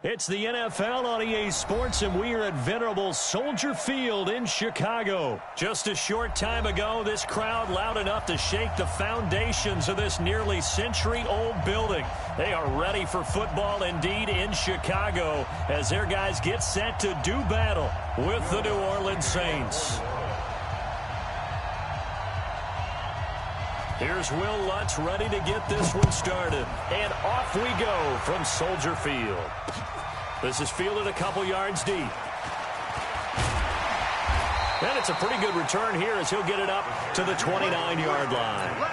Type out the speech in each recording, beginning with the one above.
It's the NFL on EA Sports, and we are at venerable Soldier Field in Chicago. Just a short time ago, this crowd loud enough to shake the foundations of this nearly century-old building. They are ready for football indeed in Chicago as their guys get set to do battle with the New Orleans Saints. Here's Will Lutz ready to get this one started. And off we go from Soldier Field. This is fielded a couple yards deep. And it's a pretty good return here as he'll get it up to the 29-yard line.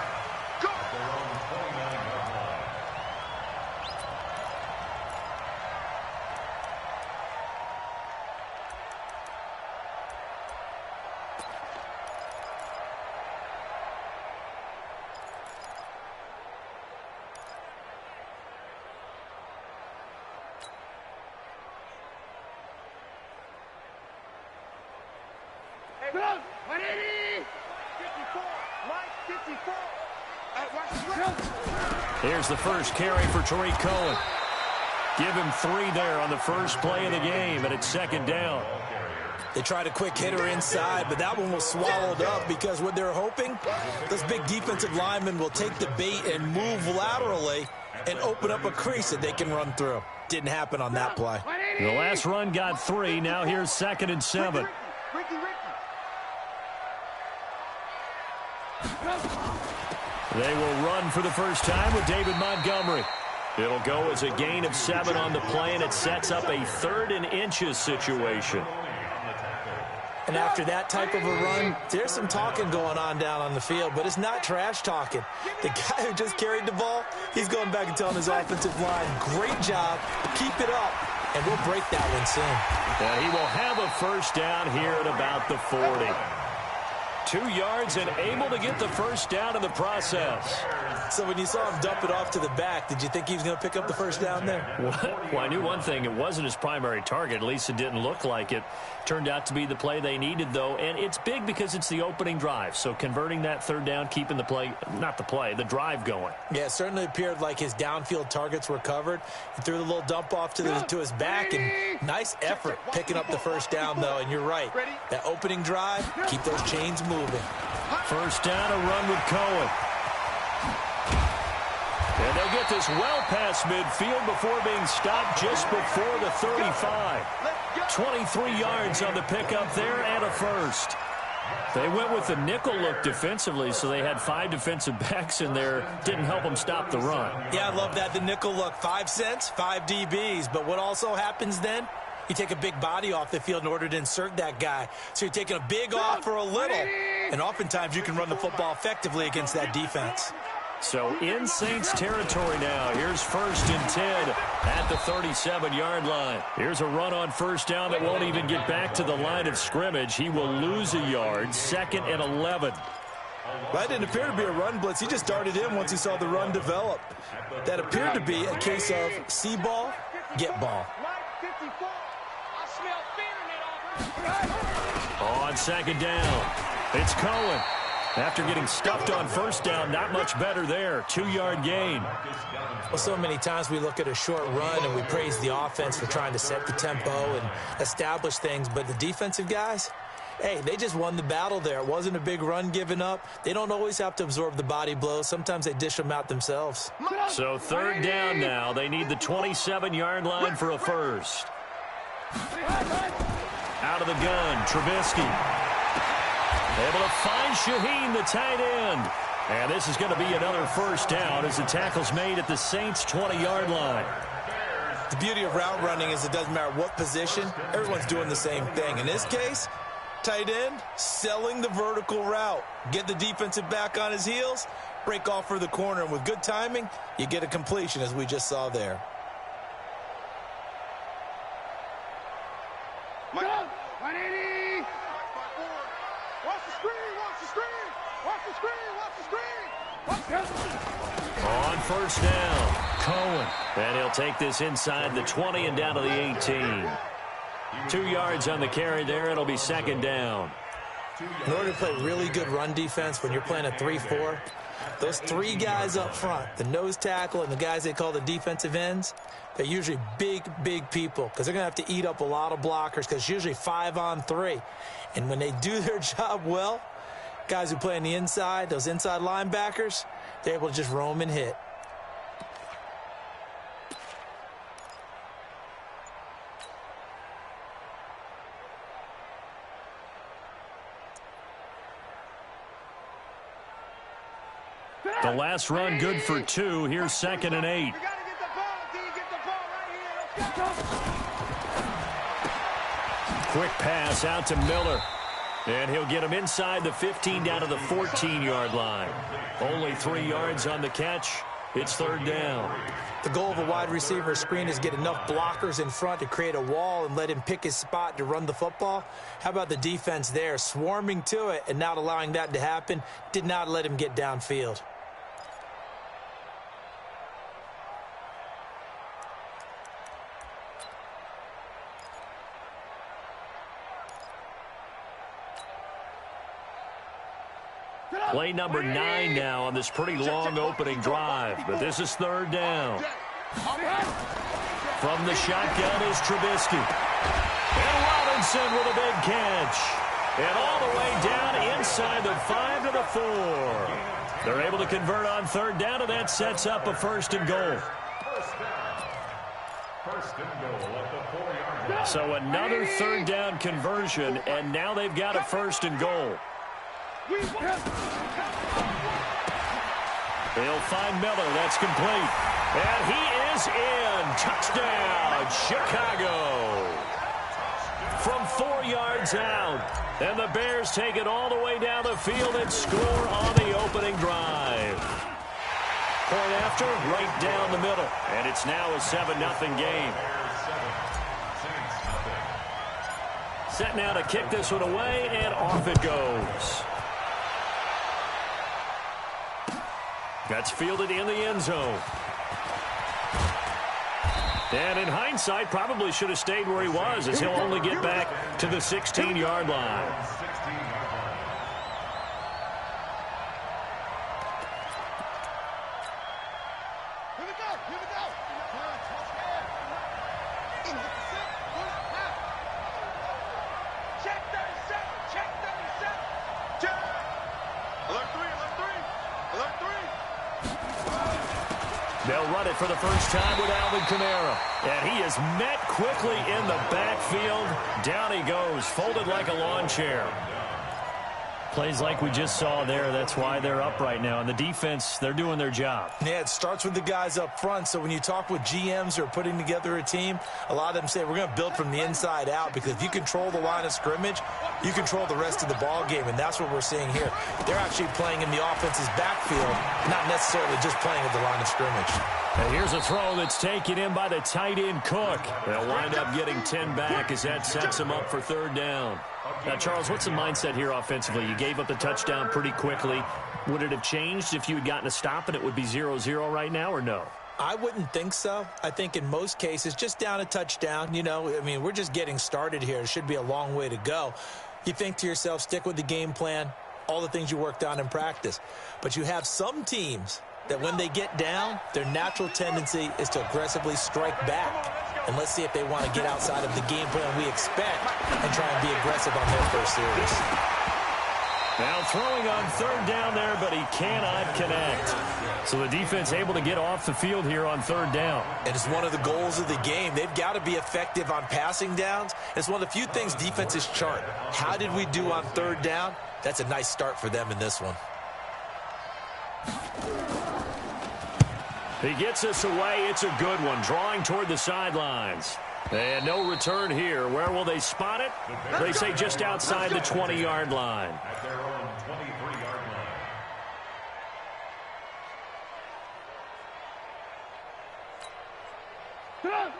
Here's the first carry for Tariq Cohen. Give him 3 there on the first play of the game, and it's second down. They tried a quick hitter inside, but that one was swallowed up because what they're hoping, those big defensive linemen will take the bait and move laterally and open up a crease that they can run through. Didn't happen on that play. The last run got 3. Now here's 2nd and 7. They will run for the first time with David Montgomery. It'll go as a gain of 7 on the play, and it sets up a 3rd and inches situation. And after that type of a run, there's some talking going on down on the field, but it's not trash talking. The guy who just carried the ball, he's going back and telling his offensive line, great job, keep it up, and we'll break that one soon. And he will have a first down here at about the 40. 2 yards and able to get the first down in the process. So when you saw him dump it off to the back, did you think he was going to pick up the first down there? Well, I knew one thing. It wasn't his primary target. At least it didn't look like it. Turned out to be the play they needed, though. And it's big because it's the opening drive. So converting that 3rd down, keeping the play, not the play, the drive going. Yeah, it certainly appeared like his downfield targets were covered. He threw the little dump off to his back, and nice effort picking up the first down, though. And you're right. That opening drive, keep those chains moving. First down, a run with Cohen. And they'll get this well past midfield before being stopped just before the 35. 23 yards on the pickup there and a first. They went with the nickel look defensively, so they had 5 defensive backs in there. Didn't help them stop the run. Yeah, I love that, the nickel look. 5 cents, 5 DBs. But what also happens then? You take a big body off the field in order to insert that guy. So you're taking a big off for a little. And oftentimes you can run the football effectively against that defense. So in Saints territory now. Here's 1st and 10 at the 37-yard line. Here's a run on first down that won't even get back to the line of scrimmage. He will lose a yard. 2nd and 11. That didn't appear to be a run blitz. He just darted in once he saw the run develop. That appeared to be a case of see ball, get ball. On 2nd down, it's Cohen. After getting stuffed on first down, not much better there. 2-yard gain. Well, so many times we look at a short run and we praise the offense for trying to set the tempo and establish things. But the defensive guys, hey, they just won the battle there. It wasn't a big run given up. They don't always have to absorb the body blows. Sometimes they dish them out themselves. So 3rd down now. They need the 27-yard line for a first. Out of the gun, Trubisky. Able to find Shaheen, the tight end. And this is going to be another first down as the tackle's made at the Saints' 20-yard line. The beauty of route running is it doesn't matter what position. Everyone's doing the same thing. In this case, tight end, selling the vertical route. Get the defensive back on his heels, break off for the corner. And with good timing, you get a completion as we just saw there. On first down, Cohen. And he'll take this inside the 20 and down to the 18. 2 yards on the carry there. It'll be 2nd down. In order to play really good run defense, when you're playing a 3-4, Those three guys up front, the nose tackle and the guys they call the defensive ends, they're usually big, big people because they're going to have to eat up a lot of blockers because it's usually 5-on-3. And when they do their job well, guys who play on the inside, those inside linebackers, they're able to just roam and hit. The last run good for 2. Here's 2nd and 8. Quick pass out to Miller. And he'll get him inside the 15 down to the 14-yard line. Only 3 yards on the catch. It's 3rd down. The goal of a wide receiver screen is get enough blockers in front to create a wall and let him pick his spot to run the football. How about the defense there, swarming to it and not allowing that to happen? Did not let him get downfield. Play number 9 now on this pretty long opening drive. But this is 3rd down. From the shotgun is Trubisky. And Robinson with a big catch. And all the way down inside the 5 to the 4. They're able to convert on 3rd down, and that sets up a 1st and goal. So another 3rd down conversion, and now they've got a 1st and goal. They'll find Miller. That's complete. And he is in. Touchdown, Chicago. From 4 yards out. And the Bears take it all the way down the field and score on the opening drive. Point after, right down the middle. And it's now a 7-0 game. Set now to kick this one away, and off it goes. That's fielded in the end zone. And in hindsight, probably should have stayed where he was, as he'll only get back to the 16-yard line. They'll run it for the first time with Alvin Kamara. And he is met quickly in the backfield. Down he goes, folded like a lawn chair. Plays like we just saw there. That's why they're up right now. And the defense, they're doing their job. Yeah, it starts with the guys up front. So when you talk with GMs who are putting together a team, a lot of them say we're going to build from the inside out, because if you control the line of scrimmage, you control the rest of the ball game. And that's what we're seeing here. They're actually playing in the offense's backfield, not necessarily just playing at the line of scrimmage. And here's a throw that's taken in by the tight end Cook. They'll wind up getting 10 back as that sets them up for 3rd down. Now, Charles, what's the mindset here offensively? You gave up the touchdown pretty quickly. Would it have changed if you had gotten a stop and it would be 0-0 right now, or no? I wouldn't think so. I think in most cases, just down a touchdown, you know, I mean, we're just getting started here. It should be a long way to go. You think to yourself, stick with the game plan, all the things you worked on in practice. But you have some teams that when they get down, their natural tendency is to aggressively strike back. And let's see if they want to get outside of the game plan we expect and try and be aggressive on their first series. Now throwing on 3rd down there, but he cannot connect. So the defense able to get off the field here on 3rd down. And it's one of the goals of the game. They've got to be effective on passing downs. It's one of the few things defenses chart. How did we do on 3rd down? That's a nice start for them in this one. He gets us away. It's a good one. Drawing toward the sidelines. And no return here. Where will they spot it? They say just outside the 20-yard line. At their own 23-yard line.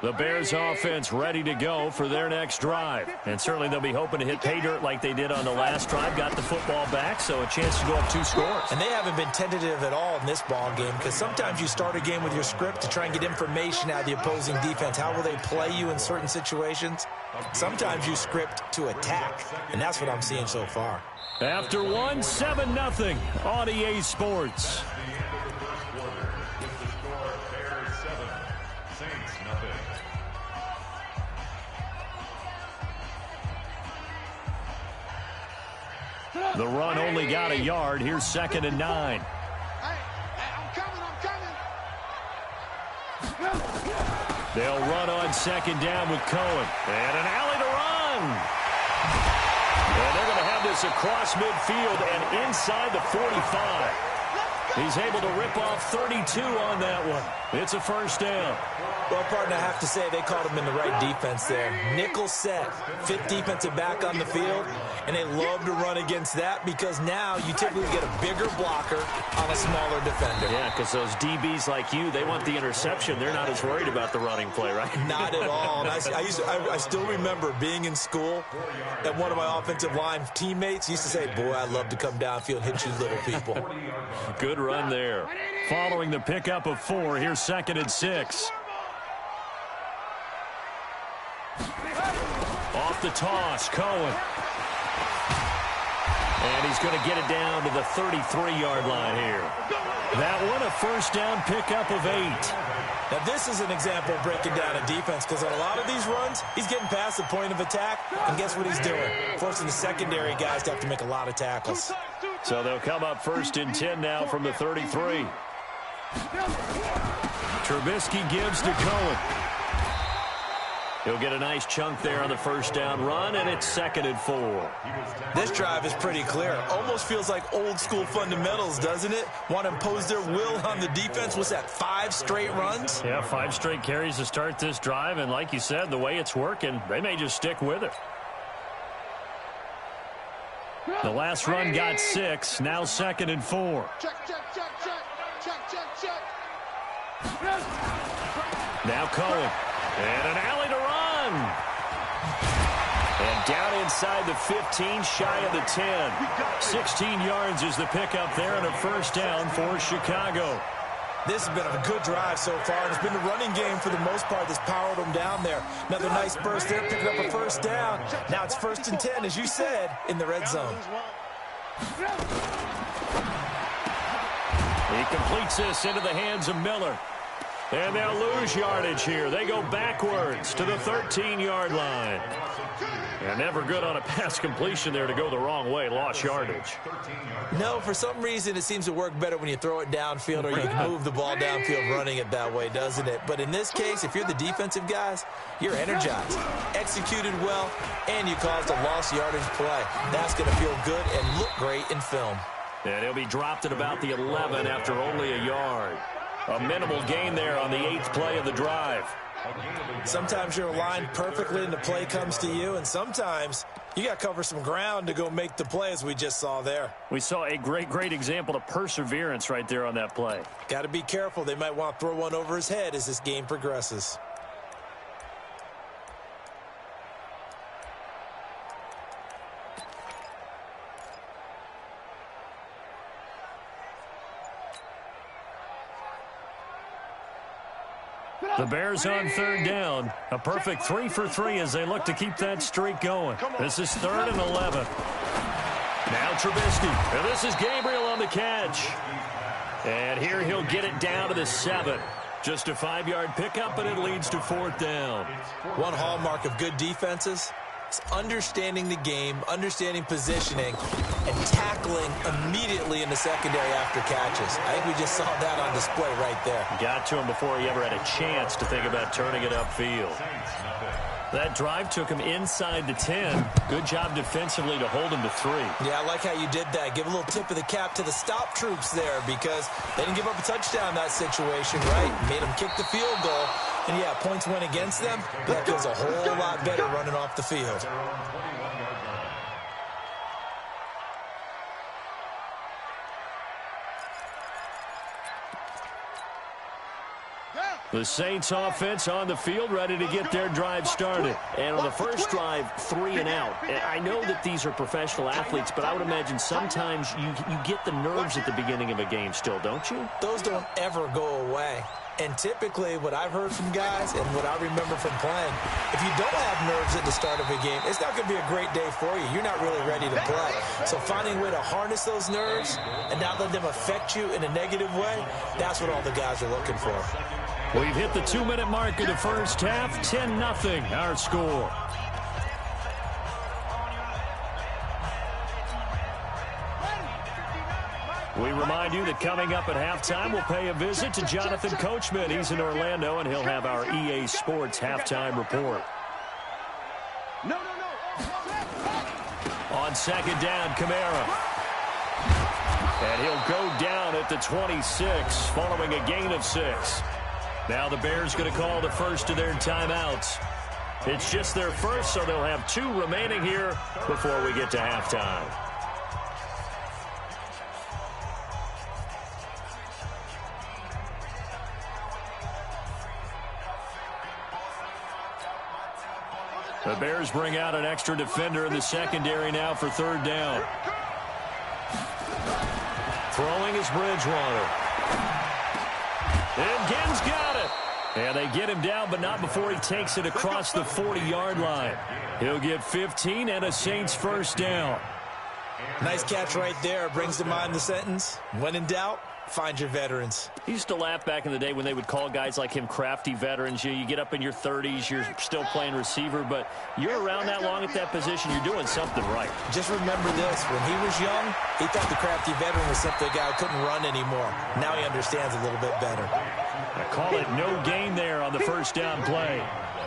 The Bears offense ready to go for their next drive. And certainly they'll be hoping to hit pay dirt like they did on the last drive. Got the football back, so a chance to go up 2 scores. And they haven't been tentative at all in this ball game, because sometimes you start a game with your script to try and get information out of the opposing defense. How will they play you in certain situations? Sometimes you script to attack, and that's what I'm seeing so far. After one, 7-0 on EA Sports. The run only got a yard. Here's 2nd and 9. Hey, I'm coming. They'll run on 2nd down with Cohen. And an alley to run. And they're going to have this across midfield and inside the 45. He's able to rip off 32 on that one. It's a first down. Well, partner, I have to say they called him in the right defense there. Nickel set, 5th defensive back on the field, and they love to run against that because now you typically get a bigger blocker on a smaller defender. Yeah, because those DBs like you, they want the interception. They're not as worried about the running play, right? Not at all. And I still remember being in school, and one of my offensive line teammates used to say, boy, I'd love to come downfield and hit you little people. Good run there. Following the pickup of 4, here's 2nd and 6. Off the toss, Cohen. And he's going to get it down to the 33-yard line here. That one, a first down pickup of 8. Now, this is an example of breaking down a defense because on a lot of these runs, he's getting past the point of attack, and guess what he's doing? Forcing the secondary guys to have to make a lot of tackles. So they'll come up 1st and 10 now from the 33. Trubisky gives to Cohen. He'll get a nice chunk there on the first down run, and it's 2nd and 4. This drive is pretty clear. Almost feels like old school fundamentals, doesn't it? Want to impose their will on the defense. What's that, 5 straight runs? Yeah, 5 straight carries to start this drive, and like you said, the way it's working, they may just stick with it. The last run got 6, now 2nd and 4. Check. Now Cohen. And an alley to run. And down inside the 15, shy of the 10. 16 yards is the pickup there and a first down for Chicago. This has been a good drive so far, and it's been the running game for the most part that's powered them down there. Another nice burst there, picking up a first down. Now it's 1st and 10, as you said, in the red zone. He completes this into the hands of Miller. And they'll lose yardage here. They go backwards to the 13-yard line. And never good on a pass completion there to go the wrong way. Lost yardage. No, for some reason it seems to work better when you throw it downfield or you move the ball downfield running it that way, doesn't it? But in this case, if you're the defensive guys, you're energized, executed well, and you caused a lost yardage play. That's going to feel good and look great in film. And he'll be dropped at about the 11 after only a yard. A minimal gain there on the 8th play of the drive. Sometimes you're aligned perfectly and the play comes to you, and sometimes you got to cover some ground to go make the play, as we just saw there. We saw a great example of perseverance right there on that play. Got to be careful. They might want to throw one over his head as this game progresses. The Bears on 3rd down. A perfect 3 for 3 as they look to keep that streak going. This is 3rd and 11. Now Trubisky. And this is Gabriel on the catch. And here he'll get it down to the 7. Just a 5-yard pickup, and it leads to 4th down. One hallmark of good defenses is understanding the game, understanding positioning, and tackling immediately in the secondary after catches. I think we just saw that on display right there. Got to him before he ever had a chance to think about turning it upfield. That drive took him inside the 10. Good job defensively to hold him to 3. Yeah, I like how you did that. Give a little tip of the cap to the stop troops there because they didn't give up a touchdown in that situation, right? Made them kick the field goal. And, yeah, points went against them, but that feels a whole lot better running off the field. The Saints offense on the field, ready to get their drive started. And on the first drive, 3 and out. I know that these are professional athletes, but I would imagine sometimes you get the nerves at the beginning of a game still, don't you? Those don't ever go away. And typically, what I've heard from guys and what I remember from playing, if you don't have nerves at the start of a game, it's not going to be a great day for you. You're not really ready to play. So finding a way to harness those nerves and not let them affect you in a negative way, that's what all the guys are looking for. We've hit the 2-minute mark of the first half. 10-0 our score. We remind you that coming up at halftime, we'll pay a visit to Jonathan Coachman. He's in Orlando, and he'll have our EA Sports halftime report. On second down, Kamara. And he'll go down at the 26, following a gain of 6. Now the Bears going to call the first of their timeouts. It's just their first, so they'll have 2 remaining here before we get to halftime. The Bears bring out an extra defender in the secondary now for third down. Throwing is Bridgewater. And Ginn's got it. And they get him down, but not before he takes it across the 40-yard line. He'll get 15 and a Saints first down. Nice catch right there. Brings to mind the sentence, when in doubt, find your veterans. He used to laugh back in the day when they would call guys like him crafty veterans. You get up in your 30s, you're still playing receiver, but you're around that long at that position, you're doing something right. Just remember this. When he was young, he thought the crafty veteran was simply a guy who couldn't run anymore. Now he understands a little bit better. I call it no gain there on the first down play.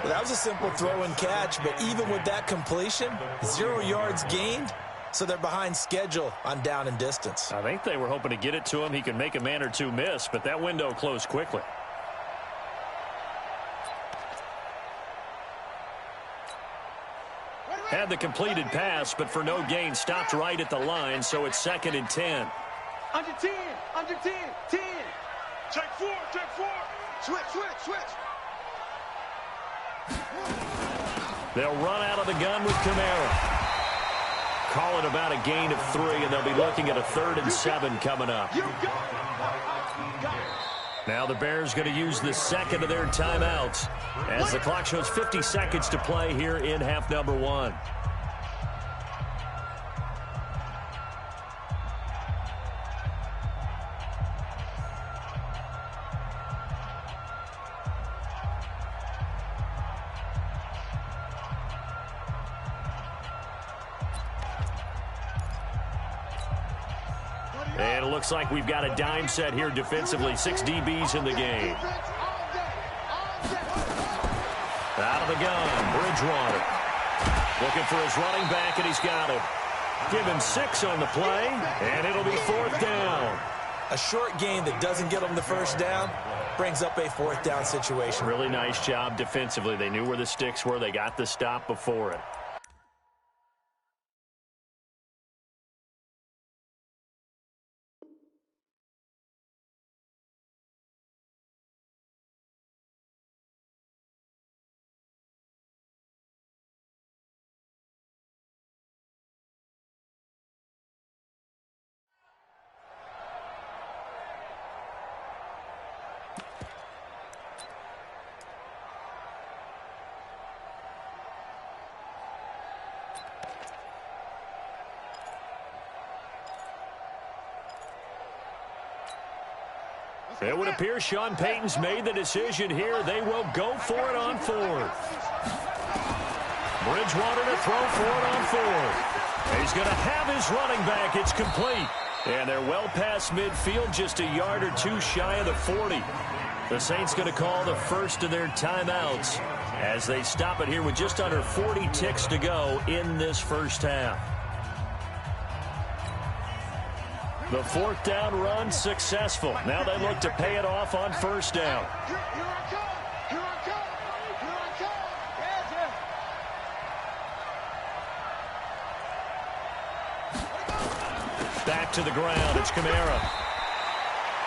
Well, that was a simple throw and catch, but even with that completion, 0 yards gained. So they're behind schedule on down and distance. I think they were hoping to get it to him. He could make a man or 2 miss, but that window closed quickly. Had the completed pass, but for no gain, stopped right at the line, so it's 2nd and 10. Under 10, 10. Check 4. Switch. They'll run out of the gun with Kamara. Call it about a gain of 3, and they'll be looking at a 3rd and 7 coming up. Now the Bears going to use the second of their timeouts as the clock shows 50 seconds to play here in half number 1. And it looks like we've got a dime set here defensively. 6 DBs in the game. Out of the gun, Bridgewater. Looking for his running back, and he's got it. Give him 6 on the play, and it'll be 4th down. A short gain that doesn't get them the first down brings up a 4th down situation. Really nice job defensively. They knew where the sticks were. They got the stop before it. It would appear Sean Payton's made the decision here. They will go for it on 4th. Bridgewater to throw for it on 4th. He's going to have his running back. It's complete. And they're well past midfield, just a yard or 2 shy of the 40. The Saints going to call the first of their timeouts as they stop it here with just under 40 ticks to go in this first half. The 4th down run successful. Now they look to pay it off on 1st down. Back to the ground. It's Kamara.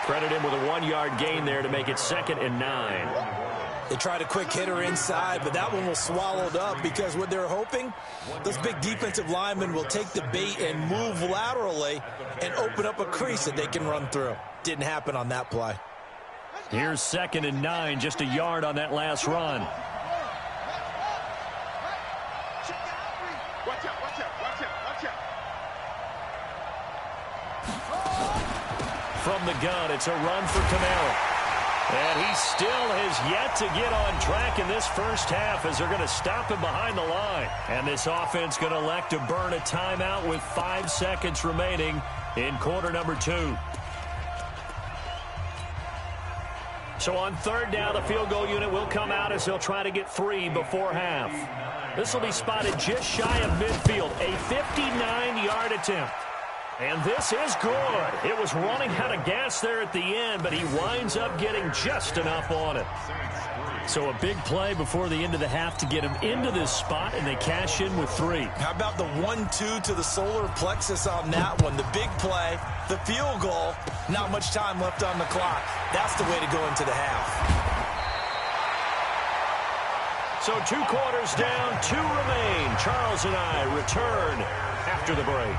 Credit him with a 1-yard gain there to make it 2nd and 9. They tried a quick hitter inside, but that one was swallowed up because what they're hoping, those big defensive linemen will take the bait and move laterally and open up a crease that they can run through. Didn't happen on that play. Here's 2nd and 9, just a yard on that last run. Watch out, watch out, watch out, watch out. From the gun, it's a run for Camaro. And he still has yet to get on track in this first half as they're going to stop him behind the line. And this offense going to elect to burn a timeout with 5 seconds remaining in quarter number 2. So on 3rd down, the field goal unit will come out as they'll try to get 3 before half. This will be spotted just shy of midfield, a 59-yard attempt. And this is good. It was running out of gas there at the end, but he winds up getting just enough on it. So a big play before the end of the half to get him into this spot, and they cash in with 3. How about the 1-2 to the solar plexus on that one? The big play, the field goal, not much time left on the clock. That's the way to go into the half. So 2 quarters down, 2 remain. Charles and I return after the break.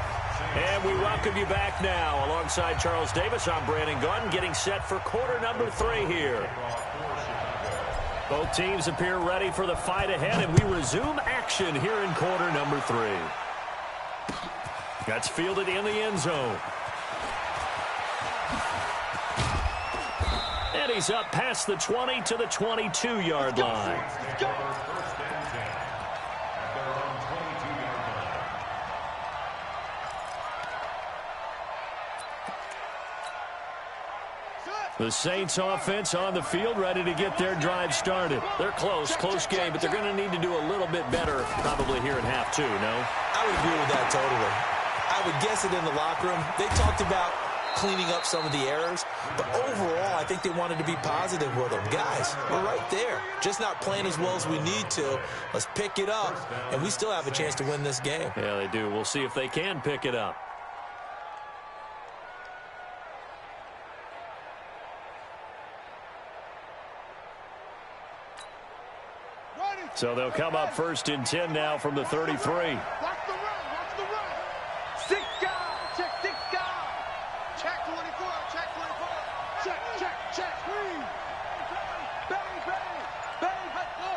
And we welcome you back now. Alongside Charles Davis, I'm Brandon Gunn, getting set for quarter number 3 here. Both teams appear ready for the fight ahead, and we resume action here in quarter number 3. That's fielded in the end zone. And he's up past the 20 to the 22-yard line. The Saints offense on the field, ready to get their drive started. They're close game, but they're going to need to do a little bit better probably here in half 2, no? I would agree with that totally. I would guess it in the locker room. They talked about cleaning up some of the errors, but overall, I think they wanted to be positive with them. Guys, we're right there. Just not playing as well as we need to. Let's pick it up, and we still have a chance to win this game. Yeah, they do. We'll see if they can pick it up. So they'll come up 1st and 10 now from the 33. Watch the run, watch the run. 6 guys, check 6 guys. Check 24, check 24. Check. Bang, let's go.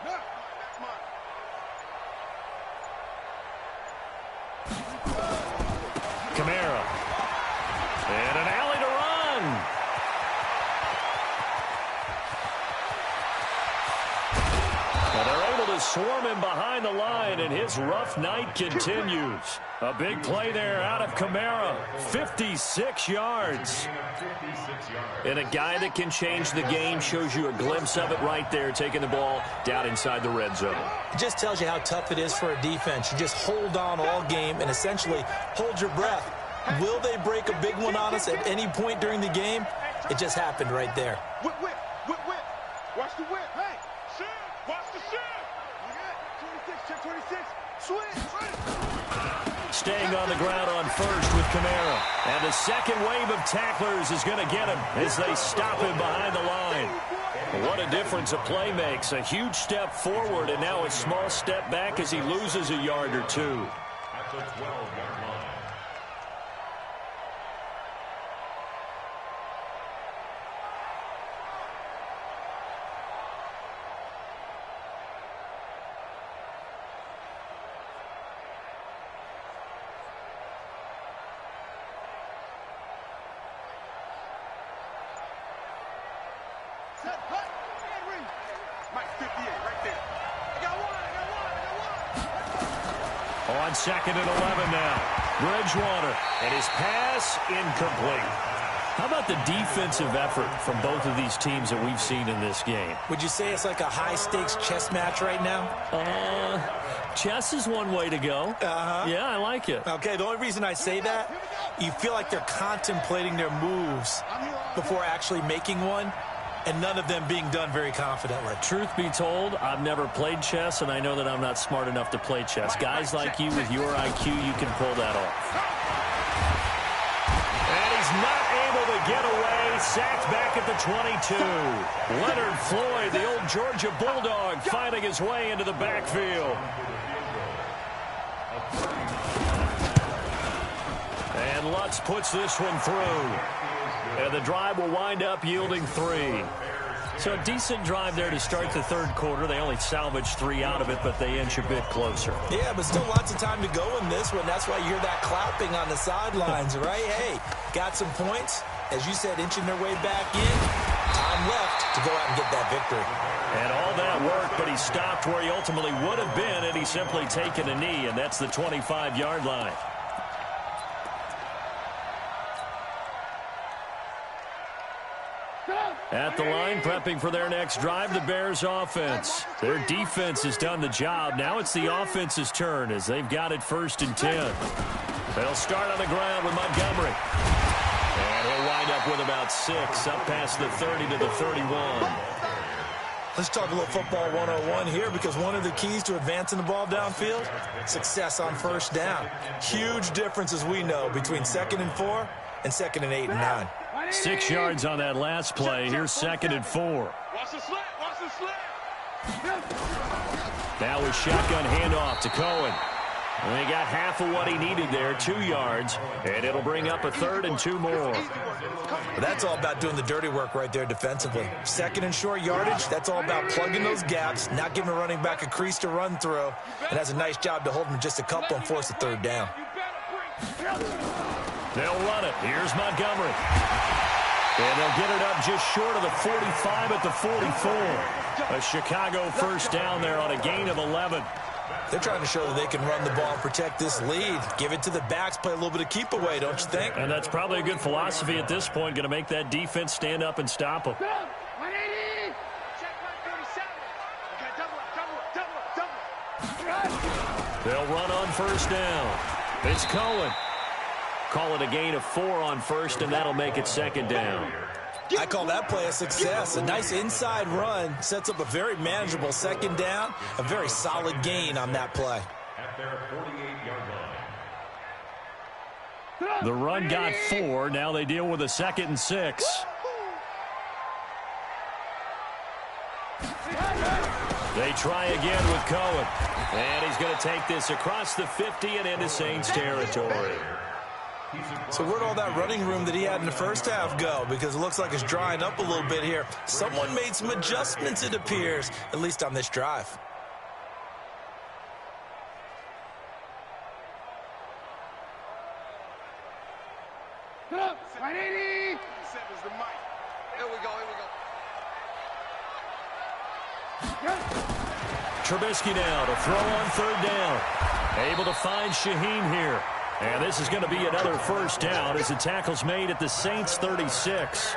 No, that's mine. Camaro. And an alley to run. And they're able to swarm him behind the line, and his rough night continues. A big play there out of Camaro. 56 yards. And a guy that can change the game, shows you a glimpse of it right there, taking the ball down inside the red zone. It just tells you how tough it is for a defense. You just hold on all game and essentially hold your breath. Will they break a big one on us at any point during the game? It just happened right there. Whip. Watch the whip. Hey, shit. Watch the shit. 26, check 26. Switch. Staying on the ground on 1st with Camaro. And the second wave of tacklers is going to get him as they stop him behind the line. What a difference a play makes. A huge step forward, and now a small step back as he loses a yard or 2. At the 12-yard line. On 2nd and 11 now. Bridgewater, and his pass incomplete. How about the defensive effort from both of these teams that we've seen in this game? Would you say it's like a high-stakes chess match right now? Chess is one way to go. Yeah, I like it. Okay, the only reason I say that, you feel like they're contemplating their moves before actually making one, and none of them being done very confidently. Truth be told, I've never played chess, and I know that I'm not smart enough to play chess. Guys like you with your IQ, you can pull that off. is not able to get away. Sacked back at the 22. Leonard Floyd, the old Georgia Bulldog, finding his way into the backfield. And Lutz puts this one through. And the drive will wind up yielding 3. So a decent drive there to start the third quarter. They only salvaged 3 out of it, but they inch a bit closer. Yeah, but still lots of time to go in this one. That's why you hear that clapping on the sidelines, right? Hey, got some points. As you said, inching their way back in. Time left to go out and get that victory. And all that work, but he stopped where he ultimately would have been had he simply taken a knee, and that's the 25-yard line. At the line, prepping for their next drive, the Bears offense. Their defense has done the job. Now it's the offense's turn as they've got it 1st and 10. They'll start on the ground with Montgomery. And he'll wind up with about 6, up past the 30 to the 31. Let's talk a little football 101 here, because one of the keys to advancing the ball downfield, success on 1st down. Huge difference, as we know, between 2nd and 4 and 2nd and 8 and 9. 6 yards on that last play. Here's 2nd and 4. Watch the slant. Watch the slant. Now with shotgun handoff to Cohen. And he got half of what he needed there, 2 yards. And it'll bring up a 3rd and 2 more. But that's all about doing the dirty work right there defensively. 2nd and short yardage, that's all about plugging those gaps, not giving a running back a crease to run through. And that's a nice job to hold him just a couple and force a 3rd down. They'll run it. Here's Montgomery. And they'll get it up just short of the 45 at the 44. A Chicago 1st down there on a gain of 11. They're trying to show that they can run the ball and protect this lead. Give it to the backs, play a little bit of keep away, don't you think? And that's probably a good philosophy at this point, going to make that defense stand up and stop them. 180. Check 137. Okay, double up. They'll run on 1st down. It's Cohen. Call it a gain of 4 on 1st, and that'll make it 2nd down. I call that play a success. A nice inside run sets up a very manageable 2nd down. A very solid gain on that play. At their 48-yard line. The run got 4. Now they deal with a 2nd and 6. They try again with Cohen. And he's going to take this across the 50 and into Saints territory. So where'd all that running room that he had in the 1st half go? Because it looks like it's drying up a little bit here. Someone made some adjustments, it appears, at least on this drive. Put up. 180. Sevens the mic. Here we go. Trubisky now to throw on 3rd down. Able to find Shaheen here. And this is going to be another 1st down as the tackle's made at the Saints 36.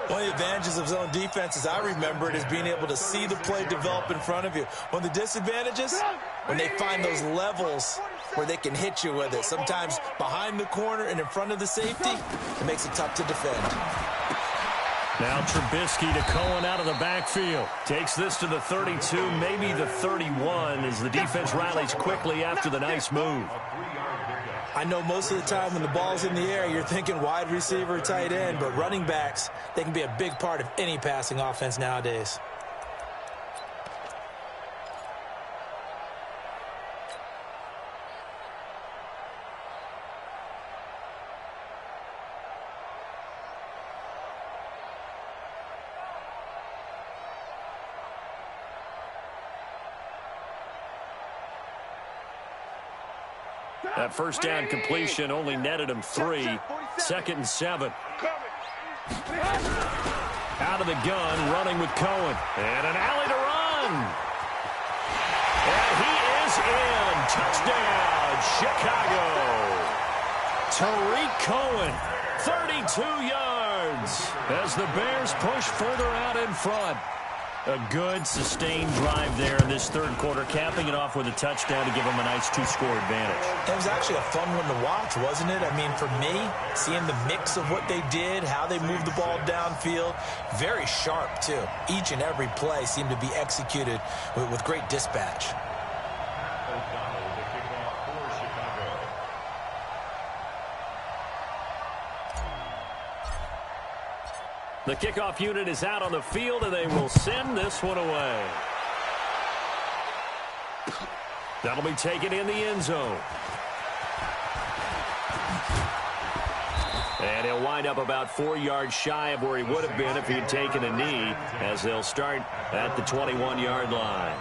One of the advantages of zone defense, as I remember it, is being able to see the play develop in front of you. One of the disadvantages, when they find those levels where they can hit you with it. Sometimes behind the corner and in front of the safety, it makes it tough to defend. Now Trubisky to Cohen out of the backfield. Takes this to the 32, maybe the 31, as the defense rallies quickly after the nice move. I know most of the time when the ball's in the air, you're thinking wide receiver, tight end, but running backs, they can be a big part of any passing offense nowadays. That 1st down completion only netted him 3. 2nd and 7. Out of the gun, running with Cohen. And an alley to run. And he is in. Touchdown, Chicago. Tariq Cohen, 32 yards. As the Bears push further out in front. A good, sustained drive there in this 3rd quarter, capping it off with a touchdown to give them a nice 2-score advantage. It was actually a fun one to watch, wasn't it? I mean, for me, seeing the mix of what they did, how they moved the ball downfield, very sharp, too. Each and every play seemed to be executed with great dispatch. The kickoff unit is out on the field, and they will send this one away. That'll be taken in the end zone. And he'll wind up about 4 yards shy of where he would have been if he had taken a knee, as they'll start at the 21-yard line.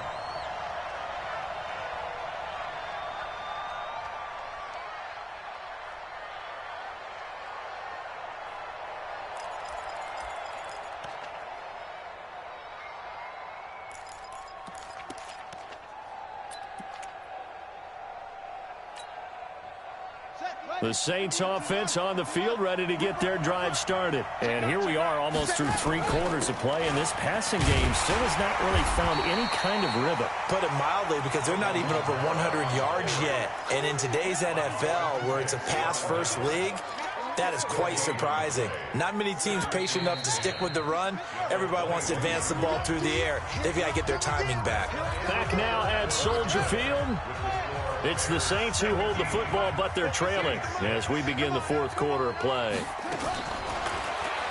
The Saints offense on the field, ready to get their drive started. And here we are almost through 3 quarters of play, and this passing game still has not really found any kind of rhythm. Put it mildly, because they're not even over 100 yards yet. And in today's NFL, where it's a pass-first league, that is quite surprising. Not many teams patient enough to stick with the run. Everybody wants to advance the ball through the air. They've got to get their timing back. Back now at Soldier Field. It's the Saints who hold the football, but they're trailing as we begin the 4th quarter of play.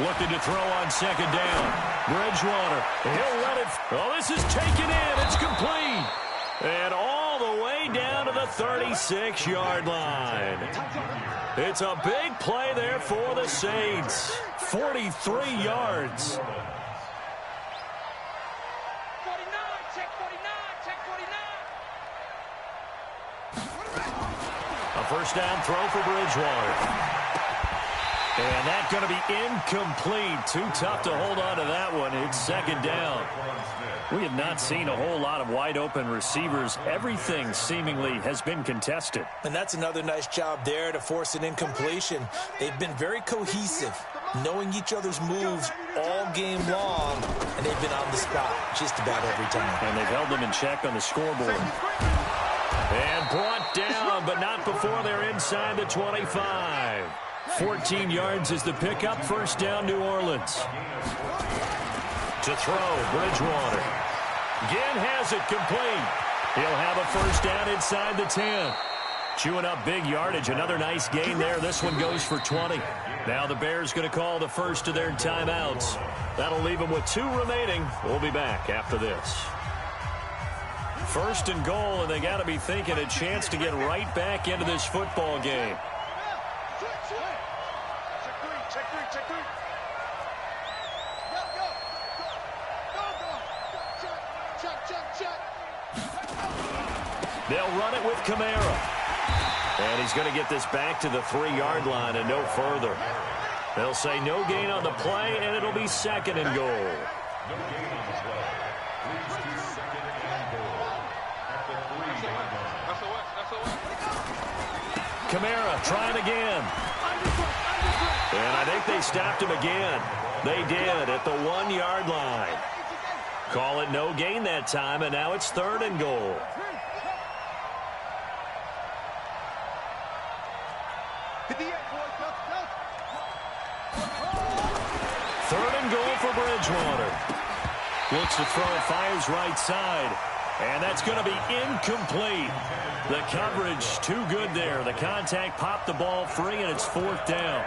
Looking to throw on 2nd down. Bridgewater. He'll let it. Oh, this is taken in. It's complete. And all the way down to the 36-yard line. It's a big play there for the Saints. 43 yards. First down throw for Bridgewater. And that's going to be incomplete. Too tough to hold on to that one. It's 2nd down. We have not seen a whole lot of wide-open receivers. Everything seemingly has been contested. And that's another nice job there to force an incompletion. They've been very cohesive, knowing each other's moves all game long, and they've been on the spot just about every time. And they've held them in check on the scoreboard. And brought down, but not before they're inside the 25. 14 yards is the pickup. First down, New Orleans. To throw, Bridgewater. Again has it complete. He'll have a first down inside the 10. Chewing up big yardage. Another nice gain there. This one goes for 20. Now the Bears going to call the first of their timeouts. That'll leave them with 2 remaining. We'll be back after this. 1st and goal, and they got to be thinking a chance to get right back into this football game. They'll run it with Kamara. And he's going to get this back to the 3-yard line and no further. They'll say no gain on the play, and it'll be 2nd and goal. Kamara trying again. And I think they stopped him again. They did at the 1-yard line. Call it no gain that time, and now it's 3rd and goal. Third and goal for Bridgewater. Looks to throw, fires right side. And that's going to be incomplete. The coverage too good there. The contact popped the ball free, and it's 4th down.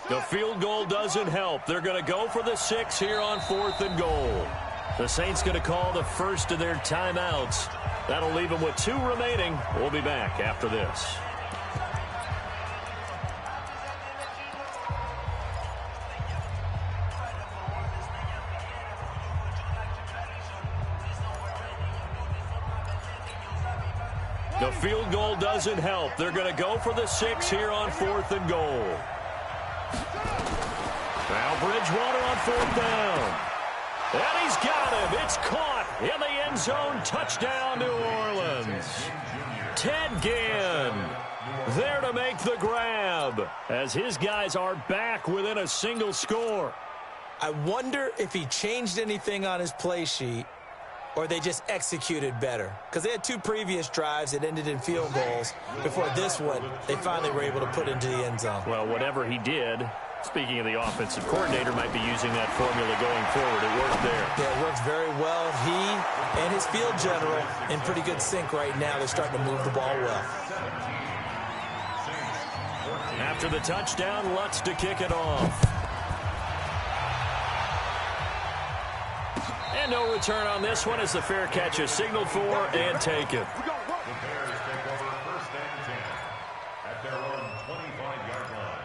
The field goal doesn't help. They're going to go for the 6 here on 4th and goal. The Saints going to call the first of their timeouts. That'll leave them with 2 remaining. We'll be back after this. The field goal doesn't help. They're going to go for the 6 here on 4th and goal. Now Bridgewater on 4th down. And he's got him. It's caught in the end zone. Touchdown, New Orleans. Ted Ginn there to make the grab as his guys are back within a single score. I wonder if he changed anything on his play sheet or they just executed better. Because they had 2 previous drives that ended in field goals. Before this one, they finally were able to put into the end zone. Well, whatever he did, speaking of the offensive coordinator, might be using that formula going forward. It worked there. Yeah, it works very well. He and his field general in pretty good sync right now. They're starting to move the ball well. After the touchdown, Lutz to kick it off. And no return on this one as the fair catch is signaled for and taken. The Bears take over 1st and 10 at their own 25-yard line.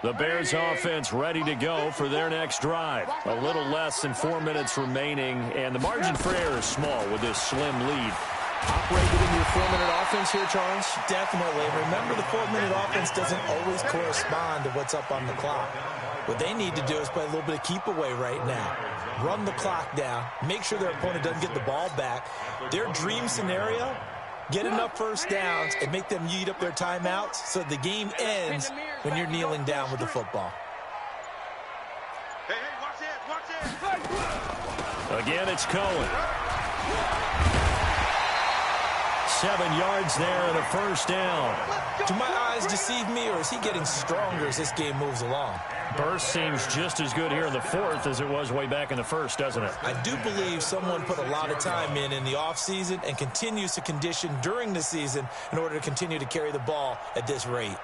The Bears offense ready to go for their next drive. A little less than 4 minutes remaining, and the margin for error is small with this slim lead. Operated in your 4-minute offense here, Charles? Definitely. Remember, the 4-minute offense doesn't always correspond to what's up on the clock. What they need to do is play a little bit of keep away right now. Run the clock down. Make sure their opponent doesn't get the ball back. Their dream scenario, get enough first downs and make them eat up their timeouts so the game ends when you're kneeling down with the football. Hey, watch it. Again, it's Cohen. 7 yards there and a first down. Do my eyes deceive me, or is he getting stronger as this game moves along? Burst seems just as good here in the 4th as it was way back in the 1st, doesn't it? I do believe someone put a lot of time in the offseason and continues to condition during the season in order to continue to carry the ball at this rate.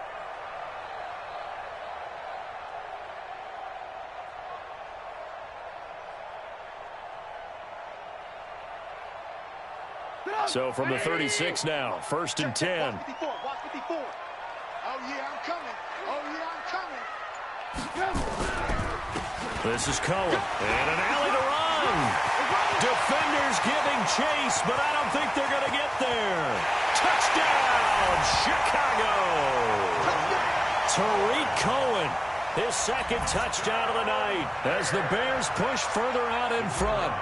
So from the 36 now, 1st and 10. Watch 54. Oh, yeah, I'm coming. This is Cohen. And an alley to run. Defenders giving chase, but I don't think they're going to get there. Touchdown, Chicago. Tariq Cohen, his 2nd touchdown of the night as the Bears push further out in front.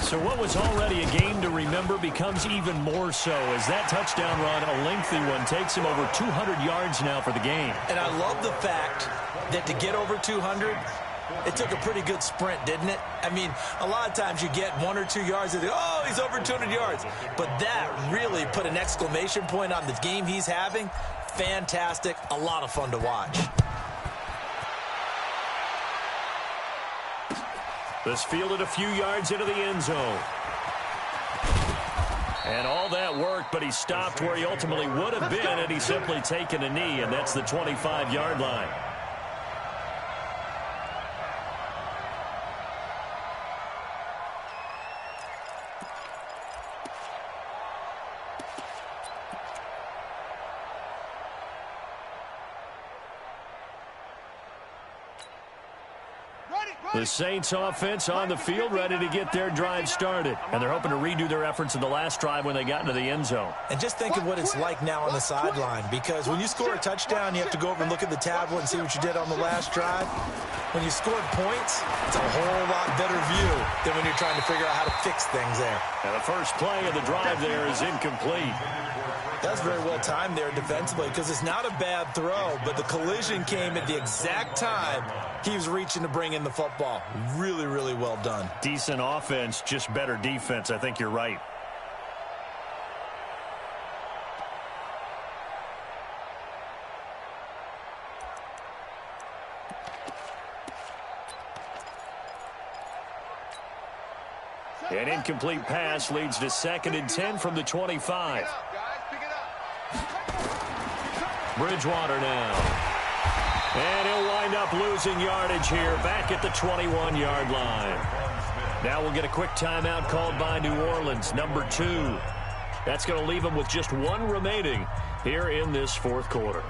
So what was already a game to remember becomes even more so as that touchdown run, a lengthy one, takes him over 200 yards now for the game. And I love the fact that to get over 200, it took a pretty good sprint, didn't it? I mean, a lot of times you get 1 or 2 yards and oh, he's over 200 yards. But that really put an exclamation point on the game he's having. Fantastic. A lot of fun to watch. This fielded a few yards into the end zone. And all that worked, but he stopped where he ultimately would have been had he simply taken a knee, and that's the 25-yard line. The Saints offense on the field ready to get their drive started. And they're hoping to redo their efforts in the last drive when they got into the end zone. And just think of what it's like now on the sideline, because when you score a touchdown, you have to go over and look at the tablet and see what you did on the last drive. When you scored points, it's a whole lot better view than when you're trying to figure out how to fix things there. And the first play of the drive there is incomplete. That's very well timed there defensively, because it's not a bad throw, but the collision came at the exact time he was reaching to bring in the football. Really, really well done. Decent offense, just better defense. I think you're right. An incomplete pass leads to 2nd and 10 from the 25. Bridgewater now. And he'll wind up losing yardage here back at the 21-yard line. Now we'll get a quick timeout called by New Orleans, number 2. That's going to leave them with just 1 remaining here in this 4th quarter.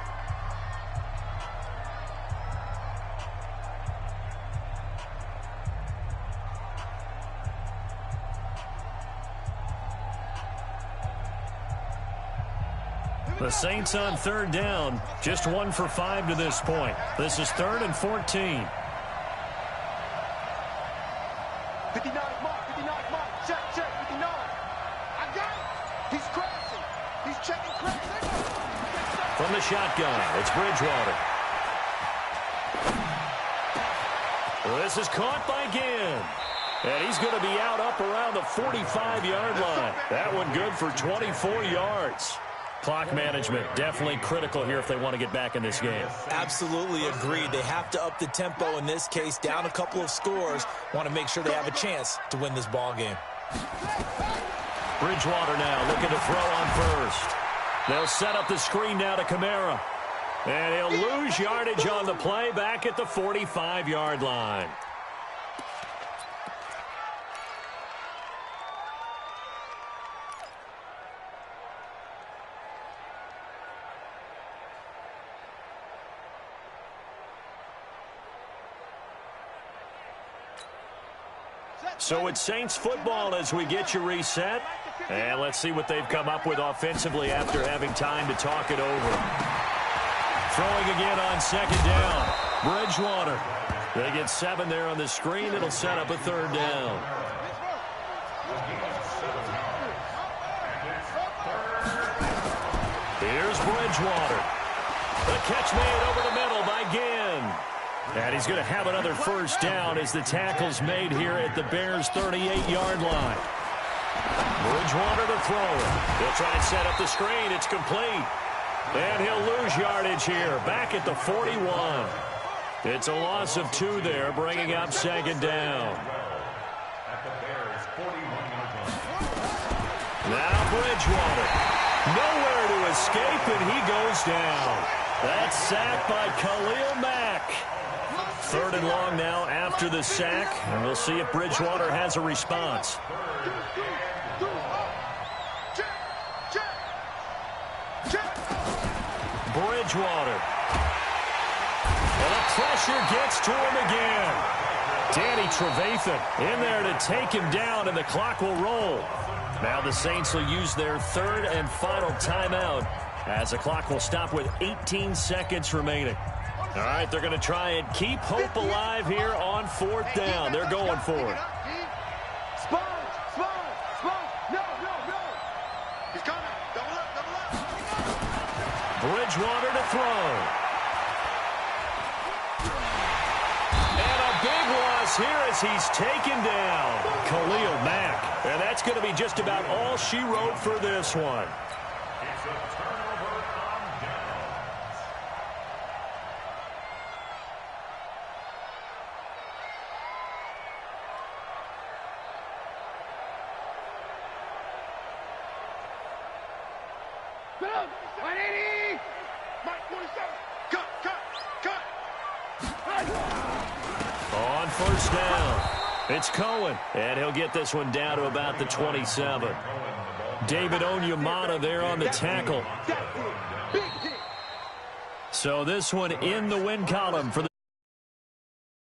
The Saints on 3rd down, just 1 for 5 to this point. This is 3rd and 14. shotgun. It's Bridgewater. This is caught by Ginn. And he's going to be out up around the 45-yard line. That one good for 24 yards. Clock management definitely critical here if they want to get back in this game. Absolutely agreed. They have to up the tempo in this case, down a couple of scores. Want to make sure they have a chance to win this ball game. Bridgewater now looking to throw on first. They'll set up the screen now to Kamara. And he'll lose yardage on the play back at the 45-yard line. So it's Saints football as we get you reset. And let's see what they've come up with offensively after having time to talk it over. Throwing again on second down. Bridgewater. They get 7 there on the screen. It'll set up a third down. Here's Bridgewater. The catch made over the middle by Ginn. And he's going to have another first down as the tackle's made here at the Bears' 38-yard line. Bridgewater to throw it. He'll try and set up the screen. It's complete. And he'll lose yardage here, back at the 41. It's a loss of 2 there, bringing up second down. Now Bridgewater. Nowhere to escape, and he goes down. That's sacked by Khalil Mack. 3rd and long now after the sack, and we'll see if Bridgewater has a response. Bridgewater. And the pressure gets to him again. Danny Trevathan in there to take him down, and the clock will roll. Now the Saints will use their 3rd and final timeout as the clock will stop with 18 seconds remaining. All right, they're going to try and keep hope alive here on 4th down. They're going for it. Bridgewater to throw. And a big loss here as he's taken down. Khalil Mack. And that's going to be just about all she wrote for this one. It's a turnover on downs. Cut! 180! Mike 47! Cut! On first down, it's Cohen. And he'll get this one down to about the 27. David Onyemata there on the tackle. So this one in the win column for the